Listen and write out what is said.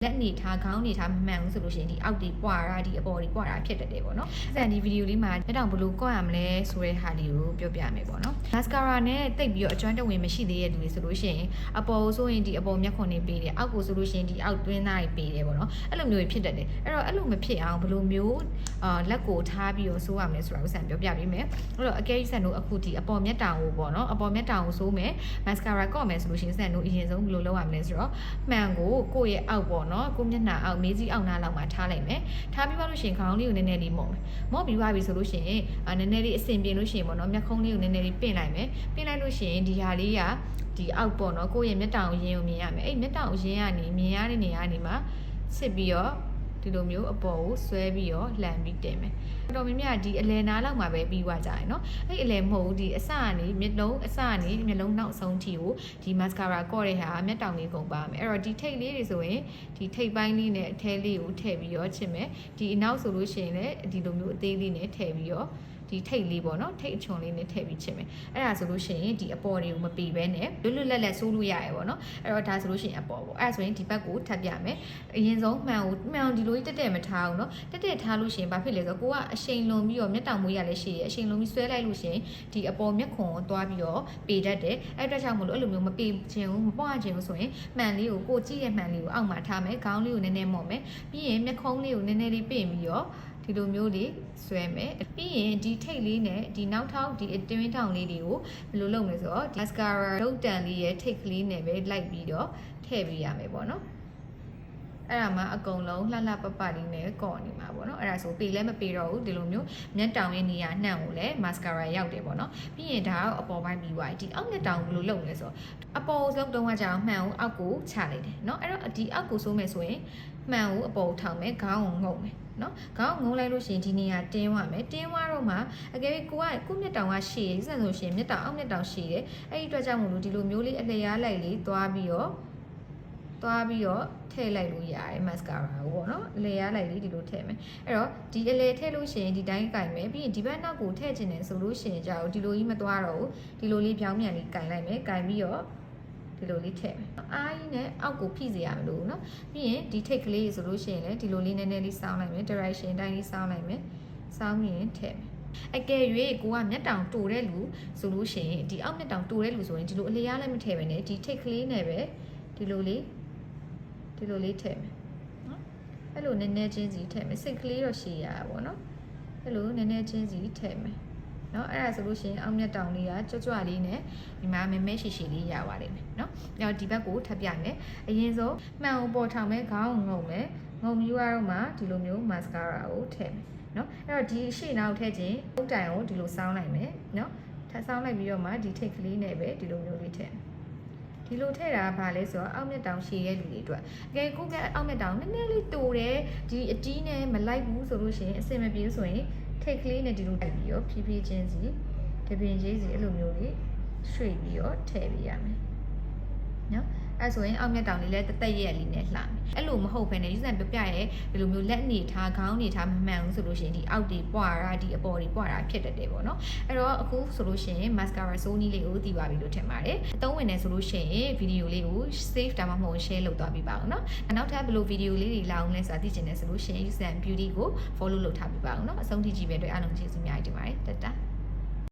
လက်နေထားခေါင်းနေထားမမှန်ဘူးဆိုလို့ရှိရင်ဒီအောက်ဒီပွာတာဒီအပေါ်ဒီပွာတာဖြစ်တတ်တယ်ပေါ့နော်။အဲ့ဒါဒီဗီဒီယိုလေးမှာလက်တောင်ဘယ်လိုကွာရမလဲဆိုတဲ့ဟာလေးကိုပြောပြမယ်ပေါ့နော်။ mascara နဲ့တိတ်ပြီးတော့အကျွမ်းတဝင်မရှိသေးတဲ့လူတွေဆိုလို့ရှိရင်အပေါ်ဆိုရင်ဒီအပေါ်မျက်ခွန်တွေပေးတယ်။အောက်ကိုဆိုလို့ရှိရင်ဒီအောက်တွင်းသားတွေပေးတယ်ပေါ့နော်။အဲ့လိုမျိုးဖြစ်တတ်တယ်။အဲ့တော့အဲ့လိုမဖြစ်အောင်ဘယ်လိုမျိုးလက်ကိုထားပြီးတော့ဆိုးရမလဲဆိုတာကိုဆန်ပြောပြပေးမယ်။အဲ့တော့အကယ်၍ဆန်တို့အခုဒီအပေါ်မျက်တောင်ကိုပေါ့နော်။အပေါ်မျက်တောင်ကိုဆိုးမယ်။ mascara ကော့မယ်ဆိုလို့ရှိရင်ဆန်တို့အရင်ဆုံးဘယ်လိုလုပ်ရမလဲဆိုတော့မှန်ကိုကိုယ့်ရဲ့အောက်ပေါ့နော်။ကိုမျက်နှာအောက်မေးကြီးအောက်နားလောက်မှာထားလိုက်မယ်ထားပြီးတော့လို့ရှိရင်ခေါင်းလေးကိုနည်းနည်းလေးမော့မယ်မော့ပြီးသွားပြီဆိုလို့ရှိရင်နည်းနည်းလေးအဆင်ပြေလို့ရှိရင်ပေါ့နော်မျက်ခုံးလေးကိုနည်းနည်းလေးပင့်လိုက်မယ်ပင့်လိုက်လို့ရှိရင်ဒီဟာလေးကဒီအောက်ပေါ့နော်ကိုယ့်ရဲ့မျက်တောင်ရင်းကိုမြင်ရမယ်အဲ့မျက်တောင်ရင်းကနေမြင်ရတဲ့နေရာနေမှာစစ်ပြီးတော့ဒီလိုမျိုးအပေါ်ကိုဆွဲပြီးတော့လှန်ပြီးတင်မယ်တော်တော်များများဒီအလယ်နားလောက်မှာပဲပြီးသွားကြတယ်เนาะအဲ့အလယ်မဟုတ်ဘူးဒီအစကနေမျက်လုံးအစကနေမျက်လုံးနောက်ဆုံးထိကိုဒီ mascara ကော့တဲ့ဟာမျက်တောင်လေးကုန်ပါမယ်အဲ့တော့ဒီထိတ်လေးတွေဆိုရင်ဒီထိတ်ပိုင်းလေးနဲ့အထဲလေးကိုထည့်ပြီးတော့ချစ်မယ်ဒီအနောက်ဆိုလို့ရှိရင်လည်းဒီလိုမျိုးအသေးလေးနဲ့ထည့်ပြီးတော့ဒီထိတ်လေးပေါ့နော်ထိတ်အချွန်လေးနဲ့ထည့်ပြီးချစ်မယ်အဲ့ဒါဆိုလို့ရှိရင်ဒီအပေါ်တွေကိုမပီဘဲနဲ့လွတ်လွတ်လပ်လပ်ဆိုးလို့ရရပေါ့နော်အဲ့တော့ဒါဆိုလို့ရှိရင်အပေါ်ပေါ့အဲ့ဒါဆိုရင်ဒီဘက်ကိုထပ်ပြမယ်အရင်ဆုံးမှန်ဒီလိုကြီးတက်မထားအောင်နော်တက်ထားလို့ရှိရင်ဘာဖြစ်လဲဆိုတော့ကိုကအရှိန်လွန်ပြီးတော့မျက်တောင်မွေးရလဲရှိရအရှိန်လွန်ပြီးဆွဲလိုက်လို့ရှိရင်ဒီအပေါ်မျက်ခွန်ကိုသွားပြီးတော့ပေတတ်တယ်အဲ့အတွက်ကြောင့်မလို့အဲ့လိုမျိုးမပေခြင်းဘူးမပွားခြင်းဘူးဆိုရင်မှန်လေးကိုကြည့်ရဲ့မှန်လေးကိုအောက်မှာထားမယ်ခေါင်းလေးကိုနည်းနည်းမော့မယ်ပြီးရင်မျက်ခုံးလေးကိုနည်းနည်းလေးပင့်ပြီးတော့ဒီလိုမျိုးလေးဆွဲမယ်ပြီးရင်ဒီထိတ်လေးနဲ့ဒီနောက်ထောက်ဒီအတွင်းထောင်လေးတွေကိုဘယ်လိုလုပ်မလဲဆိုတော့ mascara ဒုတ်တန်လေးရဲ့ထိတ်ကလေးနဲ့ပဲလိုက်ပြီးတော့ထည့်ပေးရမယ်ပေါ့နော်အဲ့ဒါမှအကုန်လုံးလှလှပပလေးနဲ့ကော့နေမှာပေါ့နော်အဲ့ဒါဆိုပေလည်းမပေတော့ဘူးဒီလိုမျိုးမျက်တောင်ရဲ့နေရာနှံ့ကိုလည်း mascara ရောက်တယ်ပေါ့နော်ပြီးရင်ဒါကအပေါ်ပိုင်းပြီးသွားပြီဒီအောက်မျက်တောင်ဘယ်လိုလုပ်လဲဆိုတော့အပေါ်ဆုံးတုံးကကြောင်မှန်ကိုအောက်ကိုချလိုက်တယ်နော်အဲ့တော့ဒီအောက်ကိုဆိုးမယ်ဆိုရင်မှန်ကိုအပေါ်ထောင်မယ်ခေါင်းကိုငုံမယ်နော်ခေါင်းငုံလိုက်လို့ရှိရင်ဒီနေရာတင်းသွားမယ်တင်းသွားတော့မှအကယ်၍ကိုမျက်တောင်ကရှည်စက်ဆိုရှင်မျက်တောင်အောက်မျက်တောင်ရှည်တယ်အဲ့ဒီအတွက်ကြောင့်မလို့ဒီလိုမျိုးလေးအလျားလိုက်လေးသွားပြီးတော့ထည့်လိုက်လို့ရတယ် mascara ကိုပေါ့နော်အလျားလိုက်လေးဒီလိုထည့်မယ်အဲ့တော့ဒီအလယ်ထည့်လို့ရှိရင်ဒီတိုင်းကင်မယ်ပြီးရင်ဒီဘက်နောက်ကိုထည့်ခြင်းတယ်ဆိုလို့ရှိရင်ကြာဒီလိုကြီးမသွားတော့ဘူးဒီလိုလေးပြောင်းပြန်လေးကင်လိုက်မယ်ကင်ပြီးတော့ဒီလိုလေးထည့်မယ်အားကြီးနဲ့အောက်ကိုဖိစေရမလို့နော်ပြီးရင်ဒီထိတ်ကလေးဆိုလို့ရှိရင်လည်းဒီလိုလေးနည်းနည်းလေးစောင်းလိုက်မယ် direction တိုင်းလေးစောင်းလိုက်မယ်စောင်းပြီးရင်ထည့်မယ်အကယ်၍ကိုကမျက်တောင်တူတဲ့လူဆိုလို့ရှိရင်ဒီအောက်မျက်တောင်တူတဲ့လူဆိုရင်ဒီလိုအလျားလည်းမထည့်ပဲနဲ့ဒီထိတ်ကလေးနဲ့ပဲဒီလိုလေးထည့်မယ်နော်အဲ့လိုနည်းနည်းချင်းစီထည့်မယ်စိတ်ကလေးတော့ရှည်ရတာပေါ့နော်အဲ့လိုနည်းနည်းချင်းစီထည့်မယ်နော်အဲ့ဒါဆိုလို့ရှိရင်အောက်မျက်တောင်လေးကကြွကြွလေးနဲ့ဒီမှာမဲရှည်ရှည်လေးရပါလိမ့်မယ်နော်အဲ့တော့ဒီဘက်ကိုထပ်ပြမယ်အရင်ဆုံးမှန်ကိုပေါ်ထောင်မယ်ခေါင်းကိုငုံမယ်ငုံပြီးတော့မှဒီလိုမျိုး mascara ကိုထည့်မယ်နော်အဲ့တော့ဒီရှေ့နောက်ထည့်ခြင်းဥတိုင်ကိုဒီလိုစောင်းလိုက်မယ်နော်ထပ်စောင်းလိုက်ပြီးတော့မှဒီထိတ်ကလေးနဲ့ပဲဒီလိုမျိုးလေးထည့်ဒီလိုထည့်တာဘာလဲဆိုတော့အောက်မျက်တောင်ရှည်ရဲ့လူတွေအတွက်အကယ်ကိုကအောက်မျက်တောင်နည်းနည်းလေးတူတယ်ဒီအတီးနဲ့မလိုက်ဘူးဆိုလို့ရှိရင်အဆင်မပြေဆိုရင်ထိတ်ကလေးနဲ့ဒီလိုတိုက်ပြီးတော့ဖြည်းဖြည်းချင်းစီတပင်ကြီးစီအဲ့လိုမျိုးလေးရွှေ့ပြီးတော့ထည့်ပေးရမယ်နော်အဲ့ဆိုရင်အောက်မျက်တောင်လေးလည်းတက်ရက်လေးနဲ့လှမယ်အဲ့လိုမဟုတ်ဘဲနဲ့ယူဆန်ပြပြရဲ့ဒီလိုမျိုးလက်အနေထားခေါင်းအနေထားမမှန်ဘူးဆိုလို့ရှိရင်ဒီအောက်တွေပွာတာဒီအပေါ်တွေပွာတာဖြစ်တတ်တယ်ပေါ့နော်အဲ့တော့အခုဆိုလို့ရှိရင် mascara ဆိုးနီးလေးကိုသိပါပြီလို့ထင်ပါတယ်အသုံးဝင်နေဆိုလို့ရှိရင်ဗီဒီယိုလေးကို save ဒါမှမဟုတ် share လုပ်သွားပြပါအောင်နော်နောက်ထပ်ဘယ်လိုဗီဒီယိုလေးတွေလာအောင်လဲဆိုတာသိချင်တယ်ဆိုလို့ရှိရင် ယူဆန် beauty ကို follow လုပ်ထားပြပါအောင်နော်အဆုံးထိကြည့်ပဲအတွက်အားလုံးကျေးဇူးများတင်ပါတယ်တတ်တာ